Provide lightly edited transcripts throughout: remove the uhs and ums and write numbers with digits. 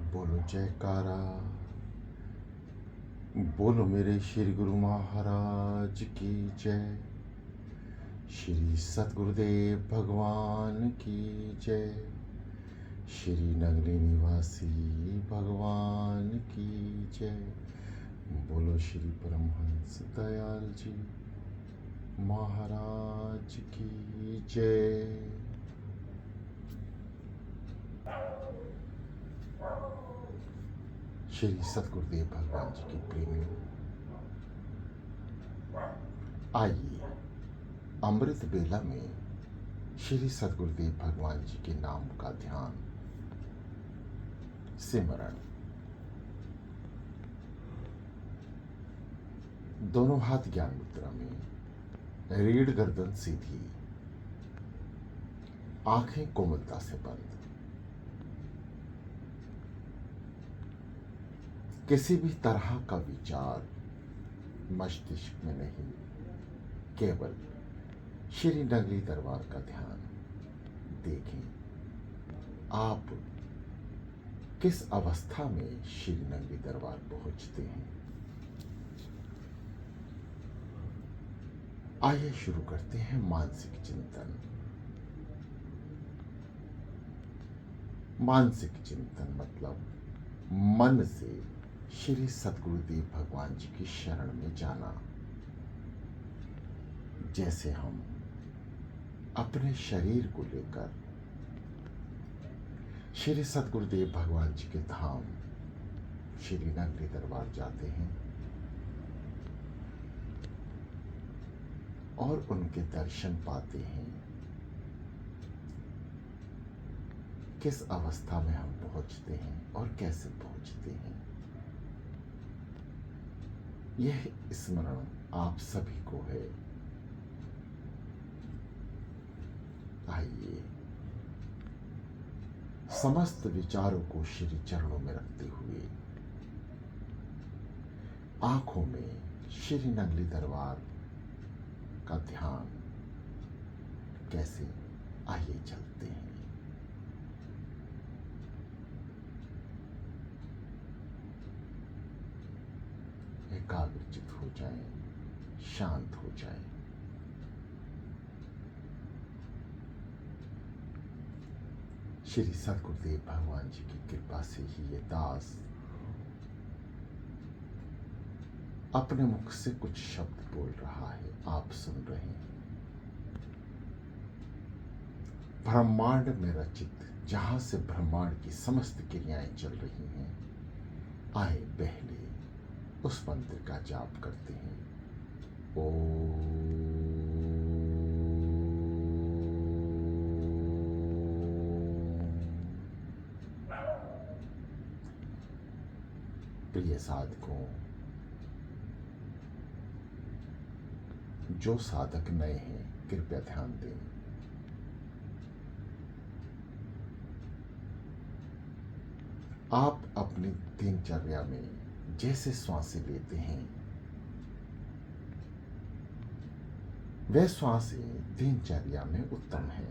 बोलो जयकारा। बोलो मेरे श्री गुरु महाराज की जय। श्री सतगुरुदेव भगवान की जय। श्री नगरी निवासी भगवान की जय। बोलो श्री परमहंस दयाल जी महाराज की जय। श्री सतगुरुदेव भगवान जी के प्रेमियों, आइए अमृत बेला में श्री सतगुरुदेव भगवान जी के नाम का ध्यान सिमरण। दोनों हाथ ज्ञान मुद्रा में, रीढ़ गर्दन सीधी, आंखें कोमलता से बंद। किसी भी तरह का विचार मस्तिष्क में नहीं, केवल श्री नगरी दरबार का ध्यान। देखें आप किस अवस्था में श्री नगरी दरबार पहुंचते हैं। आइए शुरू करते हैं मानसिक चिंतन। मानसिक चिंतन मतलब मन से श्री सतगुरुदेव भगवान जी की शरण में जाना। जैसे हम अपने शरीर को लेकर श्री सतगुरुदेव भगवान जी के धाम श्री नगरी दरबार जाते हैं और उनके दर्शन पाते हैं। किस अवस्था में हम पहुंचते हैं और कैसे पहुंचते हैं, यह स्मरण आप सभी को है। आइए समस्त विचारों को श्री चरणों में रखते हुए आंखों में श्री नगरी दरबार का ध्यान कैसे, आइए चलते हैं। एकाग्रचित हो जाएं, शांत हो जाएं। श्री सतगुरुदेव भगवान जी की कृपा से ही ये दास अपने मुख से कुछ शब्द बोल रहा है, आप सुन रहे हैं। ब्रह्मांड में रचित जहां से ब्रह्मांड की समस्त क्रियाएं चल रही हैं, आए पहले उस मंत्र का जाप करते हैं। ओम प्रिय साधकों, जो साधक नए हैं कृपया ध्यान दें। आप अपनी दिनचर्या में जैसे श्वासें लेते हैं, वह श्वासें दिनचर्या में उत्तम है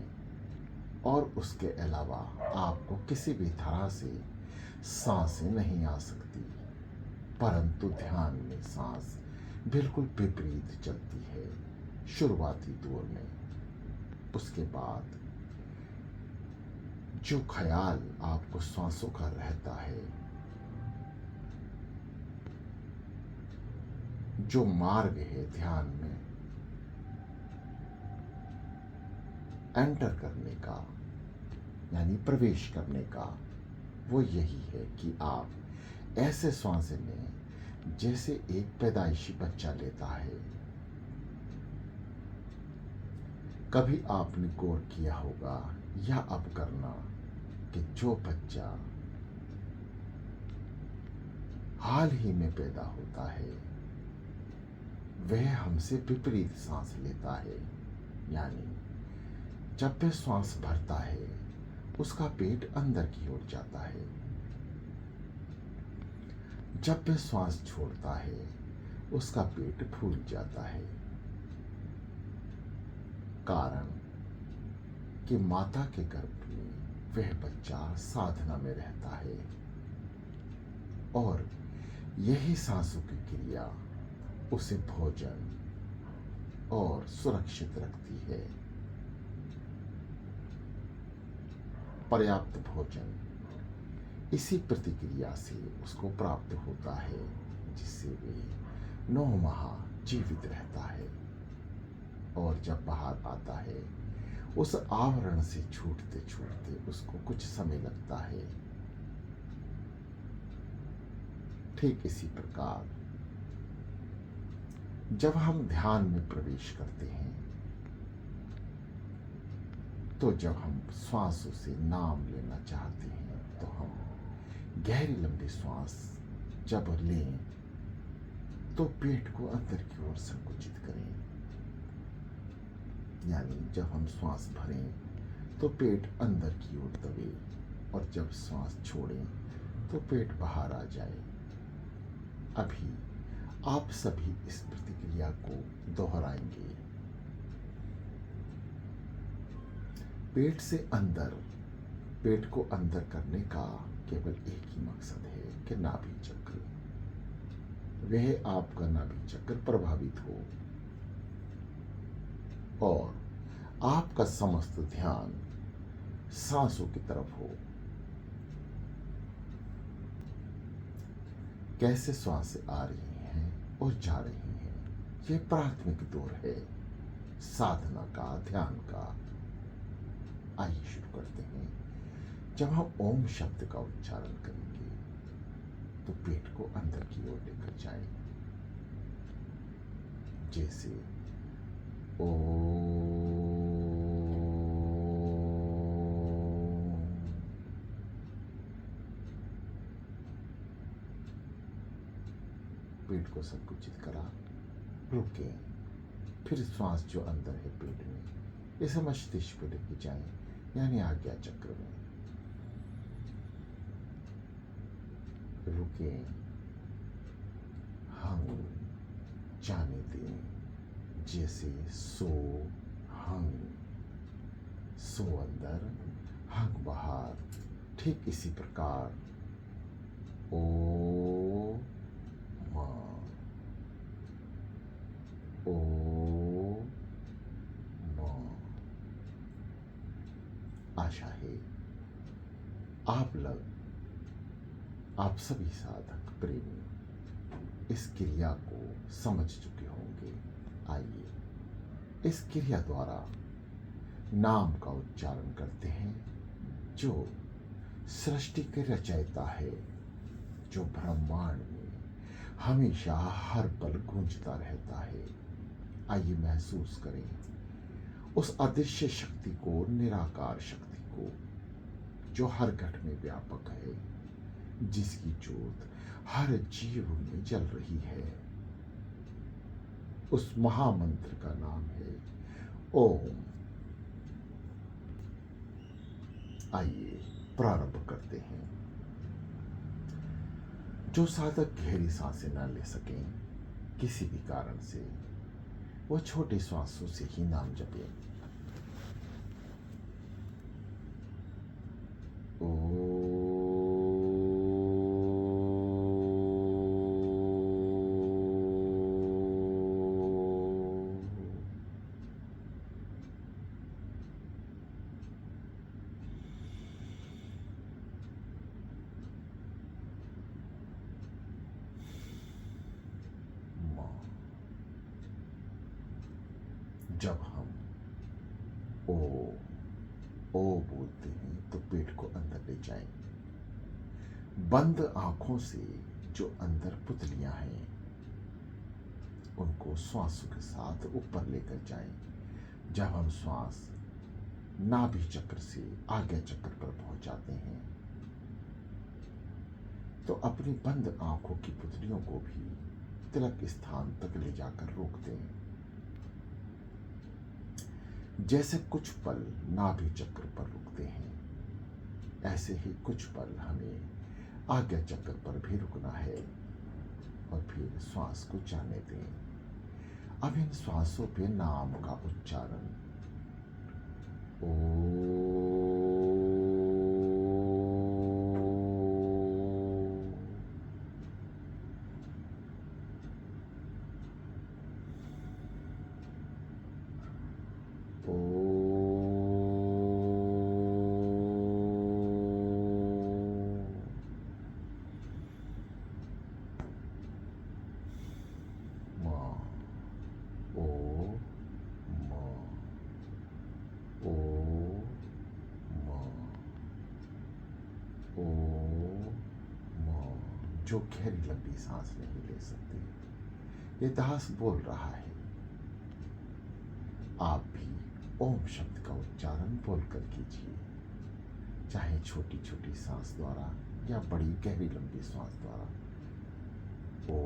और उसके अलावा आपको किसी भी तरह से सांसें नहीं आ सकती। परंतु ध्यान में सांस बिल्कुल विपरीत चलती है शुरुआती दौर में। उसके बाद जो ख्याल आपको सांसों का रहता है, जो मार्ग है ध्यान में एंटर करने का यानी प्रवेश करने का, वो यही है कि आप ऐसे सांसें लें जैसे एक पैदाइशी बच्चा लेता है। कभी आपने गौर किया होगा या अब करना कि जो बच्चा हाल ही में पैदा होता है वह हमसे विपरीत सांस लेता है। यानी जब वह श्वास भरता है उसका पेट अंदर की ओर जाता है, जब वह श्वास छोड़ता है उसका पेट फूल जाता है। कारण कि माता के गर्भ में वह बच्चा साधना में रहता है, और यही सांसों की क्रिया उसे भोजन और सुरक्षित रखती है। पर्याप्त भोजन इसी प्रतिक्रिया से उसको प्राप्त होता है, जिससे वे 9 माह जीवित रहता है। और जब बाहर आता है, उस आवरण से छूटते छूटते उसको कुछ समय लगता है। ठीक इसी प्रकार जब हम ध्यान में प्रवेश करते हैं, तो जब हम श्वासों से नाम लेना चाहते हैं, तो हम गहरी लंबी श्वास जब लें तो पेट को अंदर की ओर संकुचित करें। यानी जब हम श्वास भरें तो पेट अंदर की ओर दबे, और जब श्वास छोड़ें तो पेट बाहर आ जाए। अभी आप सभी इस प्रतिक्रिया को दोहराएंगे। पेट से अंदर, पेट को अंदर करने का केवल एक ही मकसद है कि नाभि चक्र, वह आपका नाभि चक्र प्रभावित हो और आपका समस्त ध्यान सांसों की तरफ हो। कैसे श्वास आ रही हैं और जा रही हैं, ये प्राथमिक दौर है साधना का, ध्यान का। आइए शुरू करते हैं। जब हम ओम शब्द का उच्चारण करेंगे तो पेट को अंदर की ओर लेकर जाएं। जैसे ओ, पेट को संकुचित करा, रुके, फिर श्वास जो अंदर है पेट में, इसे मस्तिष्क पे लेके जाएं, यानी आज्ञा चक्र में। रुके, हम जाने दें, जैसे सो, हंग, सो अंदर, हंग बाहर। ठीक इसी प्रकार ओ मां, ओ मां। आशा है आप सभी साधक प्रेमी इस क्रिया को समझ चुके होंगे। आइए इस क्रिया द्वारा नाम का उच्चारण करते हैं, जो सृष्टि के रचयिता है, जो ब्रह्मांड में हमेशा हर पल गूंजता रहता है। आइए महसूस करें उस अदृश्य शक्ति को, निराकार शक्ति को, जो हर घट में व्यापक है, जिसकी ज्योत हर जीव में जल रही है। उस महामंत्र का नाम है ओम। आइए प्रारंभ करते हैं। जो साधक गहरी सांसें न ले सकें किसी भी कारण से, वो छोटे श्वासों से ही नाम जपें। जब हम ओ बोलते हैं तो पेट को अंदर ले जाएं। बंद आंखों से जो अंदर पुतलियां हैं, उनको श्वासों के साथ ऊपर लेकर जाएं। जब हम श्वास नाभि चक्र से आज्ञा चक्र पर पहुंच जाते हैं, तो अपनी बंद आंखों की पुतलियों को भी तिलक स्थान तक ले जाकर रोक दें। जैसे कुछ पल नाभि चक्र पर रुकते हैं, ऐसे ही कुछ पल हमें आज्ञा चक्र पर भी रुकना है, और फिर श्वास को जाने दें। अब इन श्वासों पे नाम का उच्चारण ओ जो गहरी लंबी सांस नहीं ले सकती, ये दास बोल रहा है। आप भी ओम शब्द का उच्चारण बोलकर कीजिए, चाहे छोटी छोटी सांस द्वारा या बड़ी गहरी लंबी सांस द्वारा। ओ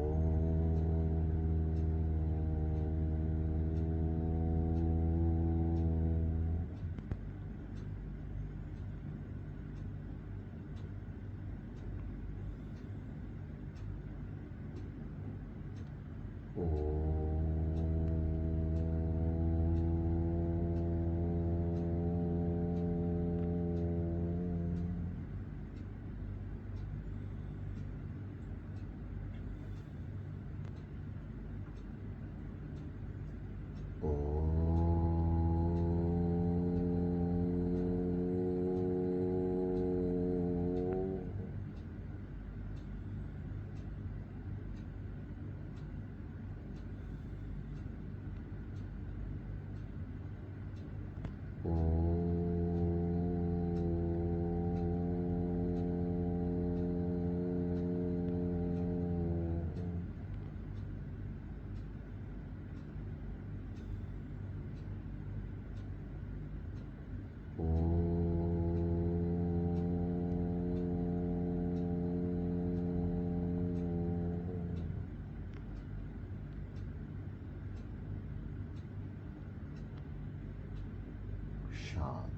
शांत।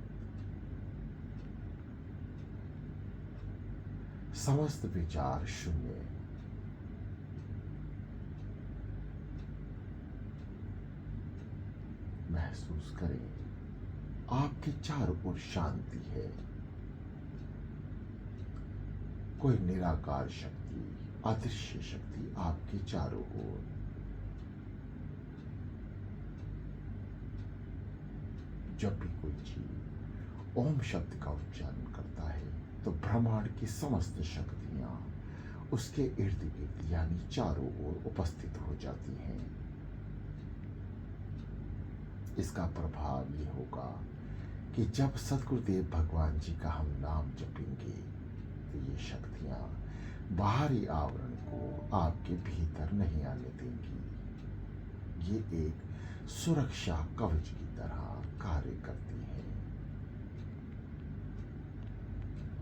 समस्त विचार शून्य। महसूस करें आपके चारों ओर शांति है। कोई निराकार शक्ति, अदृश्य शक्ति आपके चारों ओर। जब भी कोई जीव ओम शब्द का उच्चारण करता है तो ब्रह्मांड की समस्त शक्तियां उसके इर्द गिर्द यानी चारों ओर उपस्थित हो जाती हैं। इसका प्रभाव ये होगा कि जब सद्गुरुदेव भगवान जी का हम नाम जपेंगे तो ये शक्तियां बाहरी आवरण को आपके भीतर नहीं आने देंगी। ये एक सुरक्षा कवच की तरह कार्य करती हैं।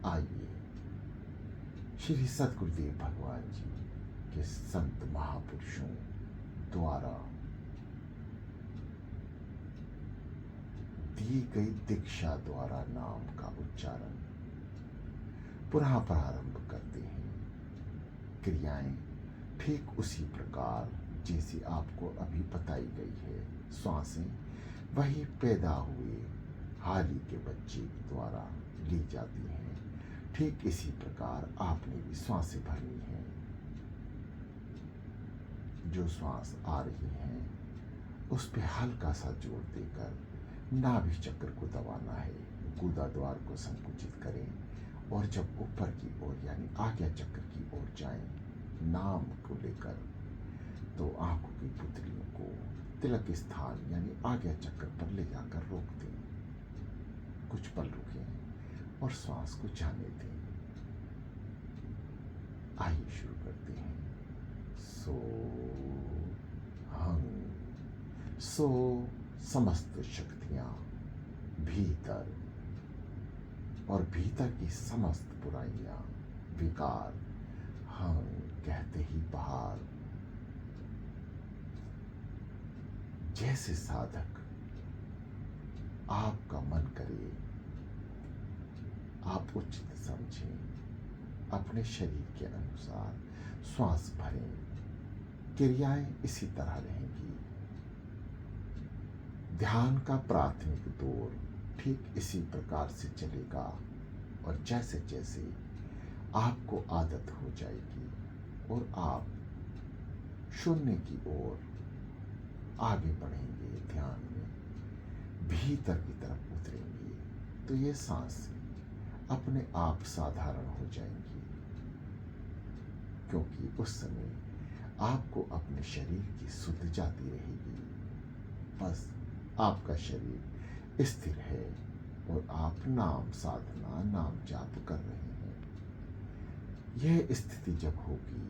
आइए श्री सद्गुरुदेव भगवान जी के संत महापुरुषों द्वारा दी गई दीक्षा द्वारा नाम का उच्चारण पुनः प्रारंभ करते हैं। क्रियाएं ठीक उसी प्रकार जैसी आपको अभी बताई गई है। श्वासें वही पैदा हुए हाल ही के बच्चे द्वारा ली जाती हैं। ठीक इसी प्रकार आपने भी श्वासें भरनी हैं। जो श्वास आ रही हैं उस पे हल्का सा जोर देकर नाभि चक्र को दबाना है। गुदा द्वार को संकुचित करें और जब ऊपर की ओर यानी आज्ञा चक्र की ओर जाएं नाम को लेकर तो आंखों की पुतलियों को तिलक स्थान यानी आज्ञा चक्र पर ले जाकर रोक दें। कुछ पल रुकें और श्वास को जाने दें। आइए शुरू करते हैं। सो हंग। सो समस्त शक्तियां भीतर और भीतर की समस्त बुराइयां विकार हम कहते ही बाहर। जैसे साधक आपका मन करे आप उचित समझें, अपने शरीर के अनुसार श्वास भरें। क्रियाएं इसी तरह रहेंगी। ध्यान का प्राथमिक दौर ठीक इसी प्रकार से चलेगा और जैसे जैसे आपको आदत हो जाएगी और आप शून्य की ओर आगे बढ़ेंगे, ध्यान में भीतर की तरफ उतरेंगे तो ये सांसें अपने आप साधारण हो जाएंगी, क्योंकि उस समय आपको अपने शरीर की सुध जाती रहेगी। बस आपका शरीर स्थिर है और आप नाम साधना नाम जाप कर रहे हैं। यह स्थिति जब होगी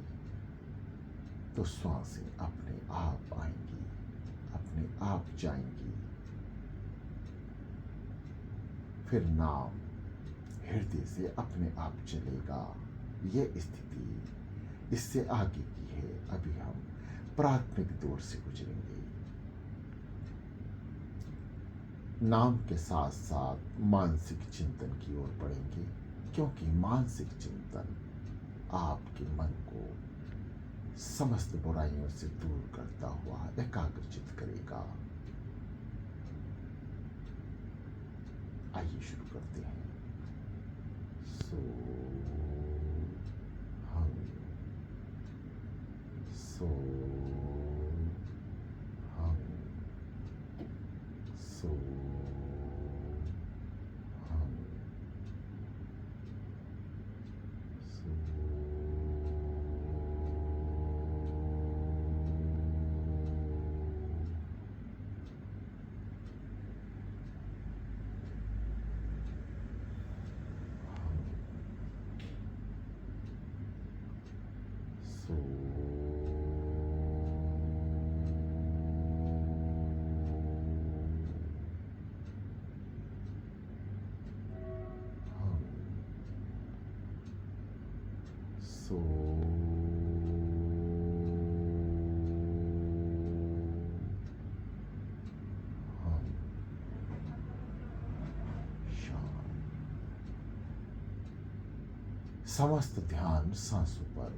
तो श्वासें अपने आप आएंगी, अपने आप जाएंगी। फिर नाम हृदय से अपने आप चलेगा। यह स्थिति इससे आगे की है। अभी हम प्राथमिक दौर से गुजरेंगे। नाम के साथ साथ मानसिक चिंतन की ओर बढ़ेंगे, क्योंकि मानसिक चिंतन आपके मन को समस्त बुराइयों से दूर करता हुआ एकाग्रचित करेगा। आइए शुरू करते हैं। सो हम सो हम सो हम सो सो हम सो हम शांत। समस्त ध्यान सांसों पर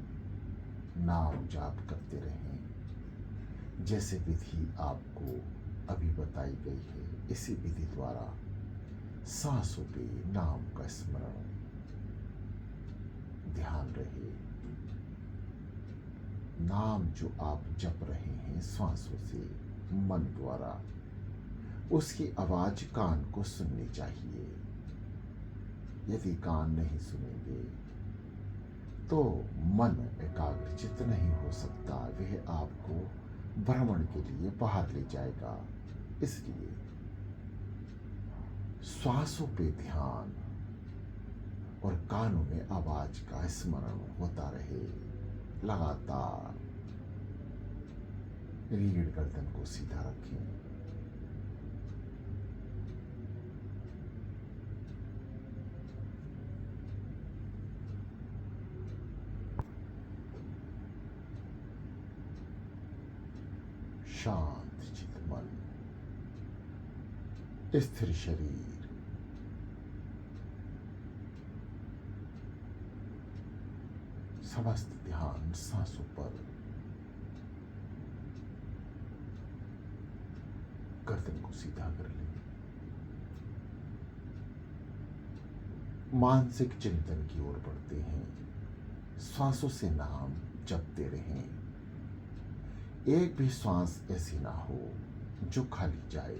नाम जाप करते रहें। जैसे विधि आपको अभी बताई गई है, इसी विधि द्वारा सांसों पे नाम का स्मरण ध्यान रहे। नाम जो आप जप रहे हैं श्वासों से मन द्वारा, उसकी आवाज कान को सुननी चाहिए। यदि कान नहीं सुनेंगे तो मन एकाग्रचित नहीं हो सकता। वह आपको भ्रमण के लिए बाहर ले जाएगा। इसलिए श्वासों पे ध्यान और कानों में आवाज का स्मरण होता रहे लगातार। रीढ़ गर्दन को सीधा रखें। शांत चित मन, स्थिर शरीर, समस्त ध्यान सांसों पर। गर्दन को सीधा कर लें। मानसिक चिंतन की ओर बढ़ते हैं। श्वासों से नाम जपते रहें। एक भी श्वास ऐसी ना हो जो खाली जाए।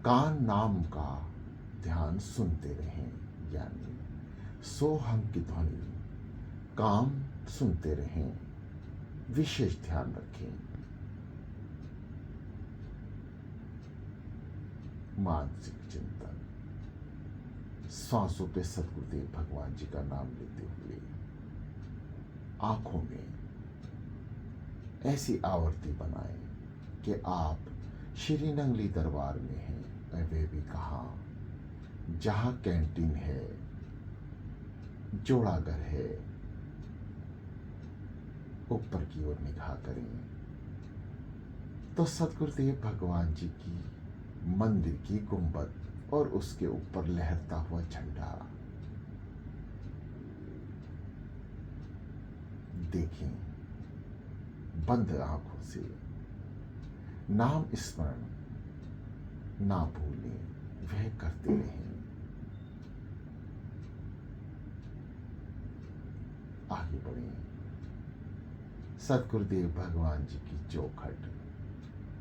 कान नाम का ध्यान सुनते रहें, यानी सोहम की ध्वनि काम सुनते रहें। विशेष ध्यान रखें। मानसिक चिंतन, सांसों पे सद्गुरुदेव भगवान जी का नाम लेते हुए आंखों में ऐसी आवर्ती बनाएं कि आप श्री नंगली दरबार में हैं। वे भी कहाँ, जहाँ कैंटीन है, जोड़ाघर है। ऊपर की ओर निगाह करें तो सद्गुरुदेव भगवान जी की मंदिर की गुंबद और उसके ऊपर लहरता हुआ झंडा देखें। बंद आंखों से नाम स्मरण ना भूलें, वह करते रहें। आगे बढ़ें। सद्गुरुदेव भगवान जी की चौखट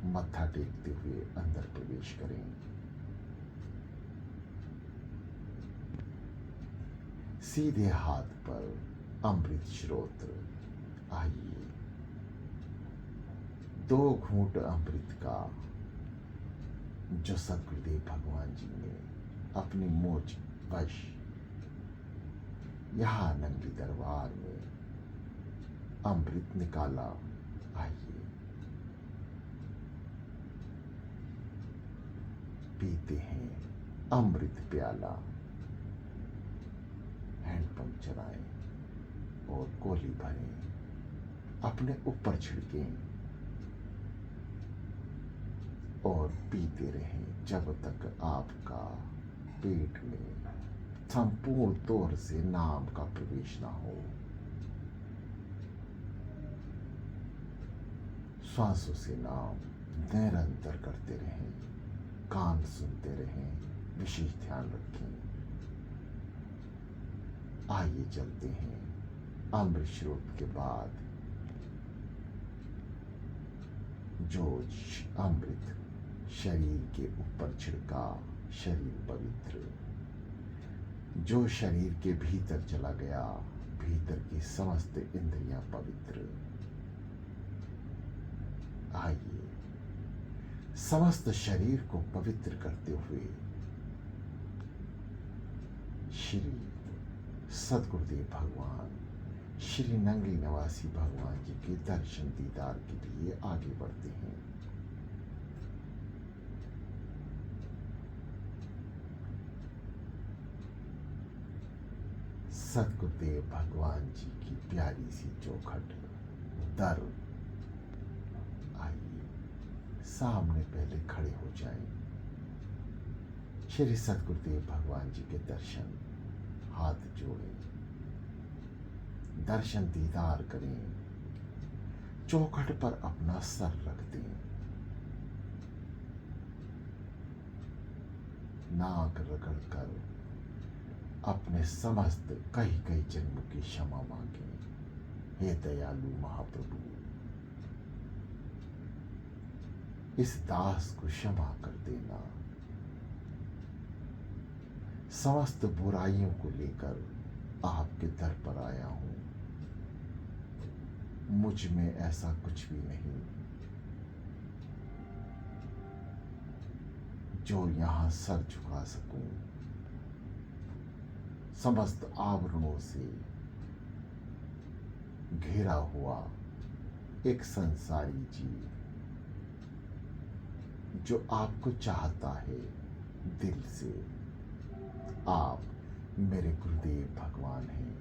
मत्था टेकते हुए अंदर प्रवेश करें। सीधे हाथ पर अमृत श्रोत्र। आइए 2 घूंट अमृत का जो सद्गुरुदेव भगवान जी ने अपनी मोच वश यहाँ नंगी दरबार में अमृत निकाला। आइए पीते हैं अमृत प्याला। हैंडपंप चलाएं और गोली भरें, अपने ऊपर छिड़कें और पीते रहें जब तक आपका पेट में संपूर्ण तौर से नाम का प्रवेश ना हो। श्वासों से नाम निरंतर करते रहें, कान सुनते रहें, विशेष ध्यान रखें। आइए चलते हैं अमृत स्रोत के बाद जो अमृत शरीर के ऊपर छिड़का, शरीर पवित्र, जो शरीर के भीतर चला गया, भीतर की समस्त इंद्रियां पवित्र। आइए समस्त शरीर को पवित्र करते हुए श्री सद्गुरुदेव भगवान, श्री नंगली निवासी भगवान जी के दर्शन दीदार के लिए आगे बढ़ते हैं। सद्गुरुदेव भगवान जी की प्यारी सी चौखट दर। आइए सामने पहले खड़े हो जाएं। श्री सद्गुरुदेव भगवान जी के दर्शन, हाथ जोड़ें, दर्शन दीदार करें। चौखट पर अपना सर रख दें, नाक रगड़कर अपने समस्त कई कई जन्मों की क्षमा मांगे। हे दयालु महाप्रभु, इस दास को क्षमा कर देना। समस्त बुराइयों को लेकर आपके दर पर आया हूं। मुझ में ऐसा कुछ भी नहीं जो यहां सर झुका सकूं। समस्त आवरणों से घिरा हुआ एक संसारी जीव जो आपको चाहता है दिल से। आप मेरे गुरुदेव भगवान हैं,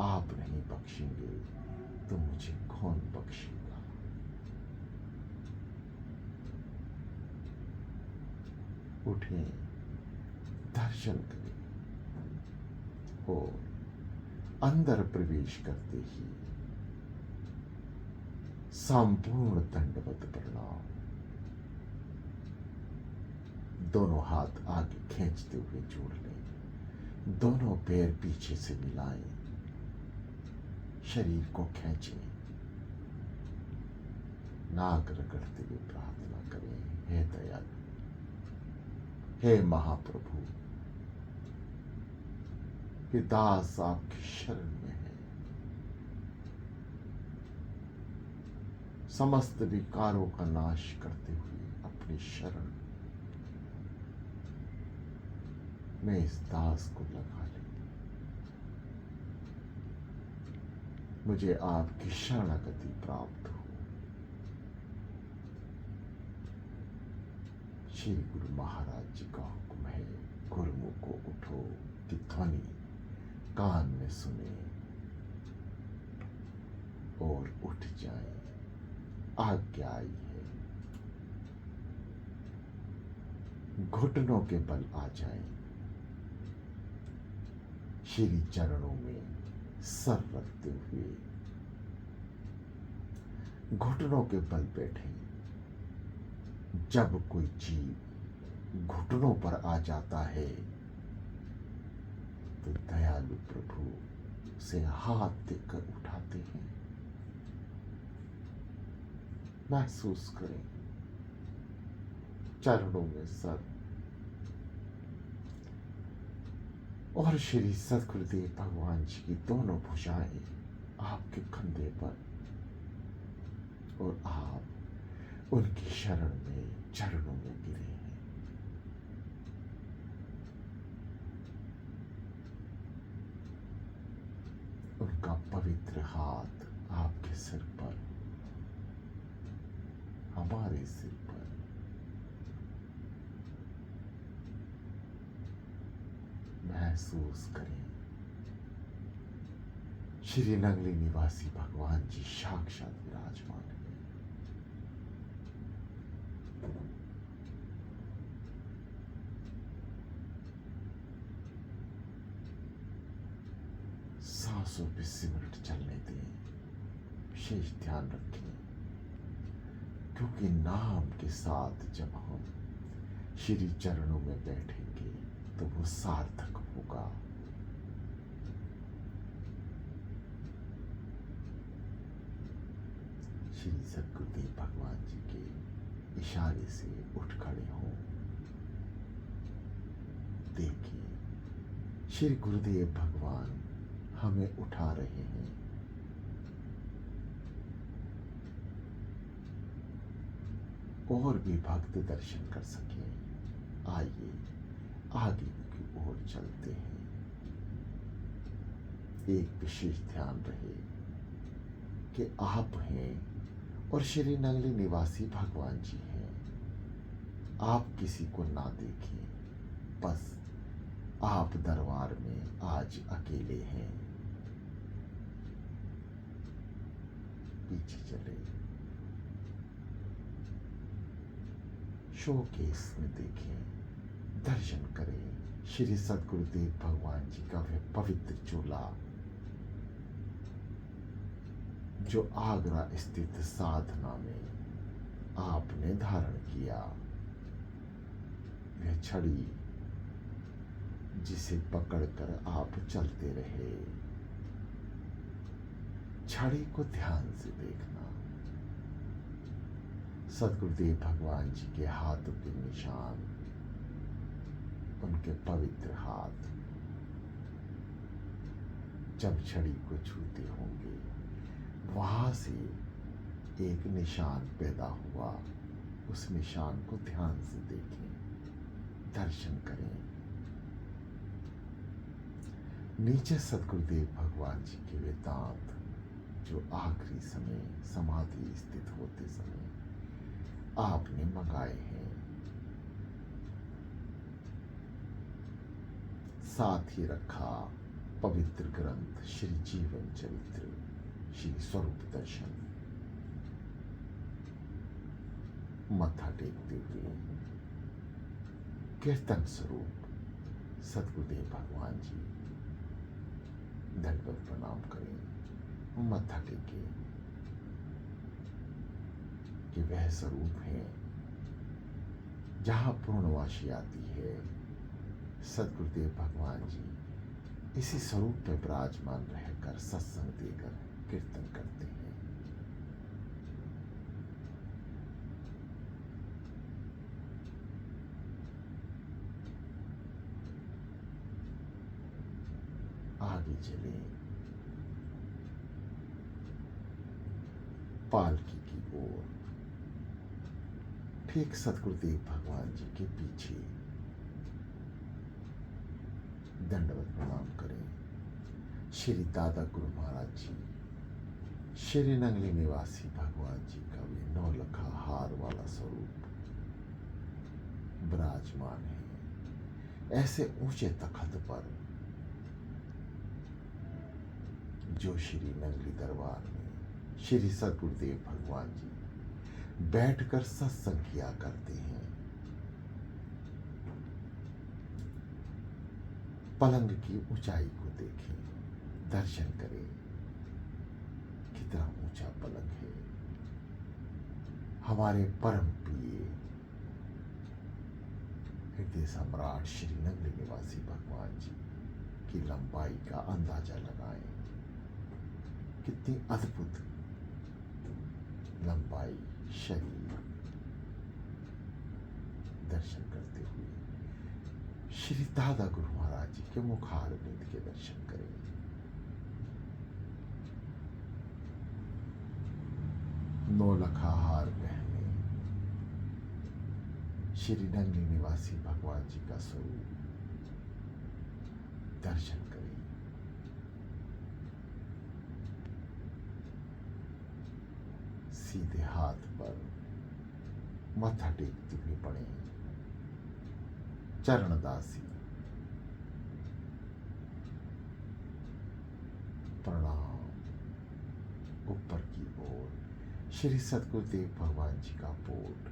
आप नहीं बख्शेंगे तो मुझे कौन बख्शेगा। उठें, दर्शन करें और अंदर प्रवेश करते ही संपूर्ण दंडवत प्रणाम। दोनों हाथ आगे खींचते हुए जोड़ लें, दोनों पैर पीछे से मिलाएं, शरीर को खींचें, नाक रगड़ते हुए प्रार्थना करें। हे दयालु, हे महाप्रभु, कि दास आपकी शरण में है। समस्त विकारों का नाश करते हुए अपनी शरण में इस दास को लगा ले। मुझे आपकी शरणागति प्राप्त हो। श्री गुरु महाराज जी का हुक्म है, गुरुमुख को उठो की ध्वनि कान में सुने और उठ जाए। आज्ञा आई है, घुटनों के बल आ जाए, श्री चरणों में सर रखते हुए घुटनों के बल बैठे। जब कोई जीव घुटनों पर आ जाता है तो दयालु प्रभु से हाथ देकर उठाते हैं। महसूस करें चरणों में सर और श्री सद्गुरुदेव भगवान जी की दोनों भुजाएं आपके कंधे पर और आप उनकी शरण में चरणों में गिरे हैं। उनका पवित्र हाथ आपके सिर पर, हमारे सिर पर महसूस करें। श्री नंगली निवासी भगवान जी साक्षात विराजमान है। सांसों पे सिमट चलने दें, विशेष ध्यान रखें, क्योंकि नाम के साथ जब हम श्री चरणों में बैठेंगे तो वो सार्थक होगा। श्री सद्गुरुदेव भगवान जी के इशारे से उठ खड़े हों। देखिए, श्री गुरुदेव भगवान हमें उठा रहे हैं। और भी भक्त दर्शन कर सके। आइए आगे की ओर चलते हैं। एक विशेष ध्यान रहे कि आप हैं और श्री नंगली निवासी भगवान जी हैं। आप किसी को ना देखें, बस आप दरबार में आज अकेले हैं। पीछे चले, शोकेस में देखें, दर्शन करें श्री सद्गुरुदेव भगवान जी का वह पवित्र चोला जो आगरा स्थित साधना में आपने धारण किया। वह छड़ी जिसे पकड़कर आप चलते रहे। छड़ी को ध्यान से देखना। सद्गुरुदेव भगवान जी के हाथ के निशान, उनके पवित्र हाथ जब छड़ी को छूते होंगे, वहां से एक निशान पैदा हुआ। उस निशान को ध्यान से देखें, दर्शन करें। नीचे सद्गुरुदेव भगवान जी के वे दांत जो आखिरी समय समाधि स्थित होते समय आपने मंगाए हैं। साथ ही रखा पवित्र ग्रंथ श्री जीवन चरित्र, श्री स्वरूप दर्शन। मत्था टेकते हुए कीर्तन स्वरूप सद्गुरुदेव भगवान जी दंडवत प्रणाम करें। मत्था टेके कि वह स्वरूप है जहां पूर्णवासी आती है। सद्गुरुदेव भगवान जी इसी स्वरूप में विराजमान रहकर सत्संग देकर कीर्तन करते हैं। आगे चले, पालकी की ओर, ठीक सद्गुरुदेव भगवान जी के पीछे दंडवत प्रणाम करें। श्री दादा गुरु महाराज जी, श्री नंगली निवासी भगवान जी का भी 9 लखा हार वाला स्वरूप विराजमान है। ऐसे ऊंचे तखत पर जो श्री नंगली दरबार में श्री सद्गुरुदेव भगवान जी बैठकर सत्संग किया करते हैं। पलंग की ऊंचाई को देखें, दर्शन करें। कितना ऊंचा पलंग है। हमारे परम प्रिय हृदय सम्राट श्री नंगली निवासी भगवान जी की लंबाई का अंदाजा लगाएं। कितनी अद्भुत लंबाई शरीर। दर्शन करते हुए श्री दादा गुरु महाराज जी के मुखारविंद के दर्शन करें। नौ लखा हार पहने श्री नंगली निवासी भगवान जी का स्वरूप दर्शन करें। सीधे हाथ पर माथा टेकते हुए पड़े। चरणदासी प्रणाम। ऊपर की ओर श्री सद्गुरुदेव भगवान जी का बोर्ड।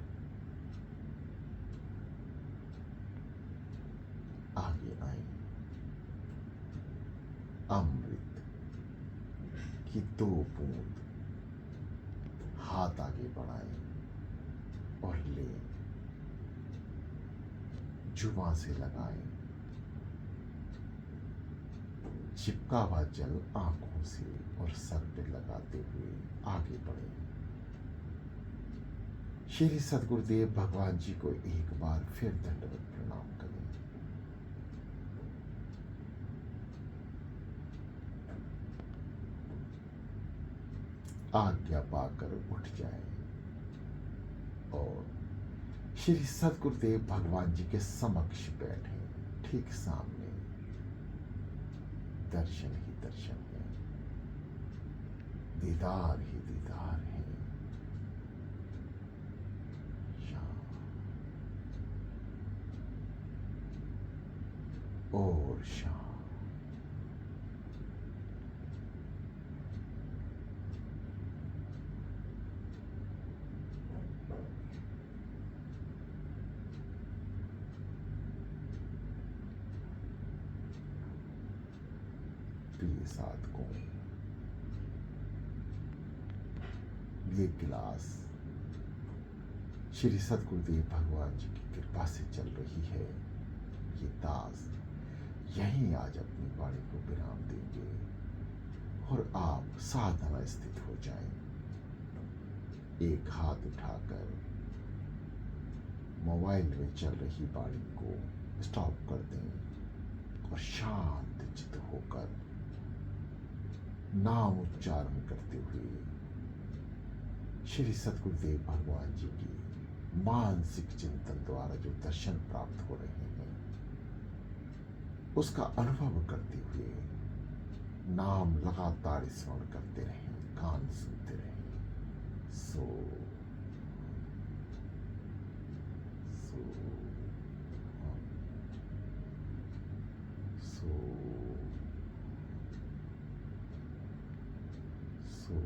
आगे आए। अमृत की 2 बूंद हाथ आगे बढ़ाए और ले जुबान से लगाए। चिपका हुआ जल आंखों से और सर पे लगाते हुए आगे बढ़े। श्री सद्गुरुदेव भगवान जी को एक बार फिर दंडवत प्रणाम करें। आज्ञा पाकर उठ जाए और श्री सद्गुरुदेव भगवान जी के समक्ष बैठे। ठीक सामने दर्शन ही दर्शन है, दीदार ही दीदार है। और शाम। प्रिय साधकों, ये गिलास श्री सद्गुरुदेव भगवान जी की कृपा से चल रही है। ये दास यहीं आज अपनी वाणी को विराम देंगे और आप साधना स्थित हो जाएं। एक हाथ उठाकर मोबाइल में चल रही वाणी को स्टॉप कर दें और शांत चित्त होकर नाम उच्चारण करते हुए श्री सद्गुरुदेव भगवान जी की मानसिक चिंतन द्वारा जो दर्शन प्राप्त हो रहे हैं उसका अनुभव करते हुए नाम लगातार स्मरण करते रहें, कान सुनते रहें। सो सो सो सो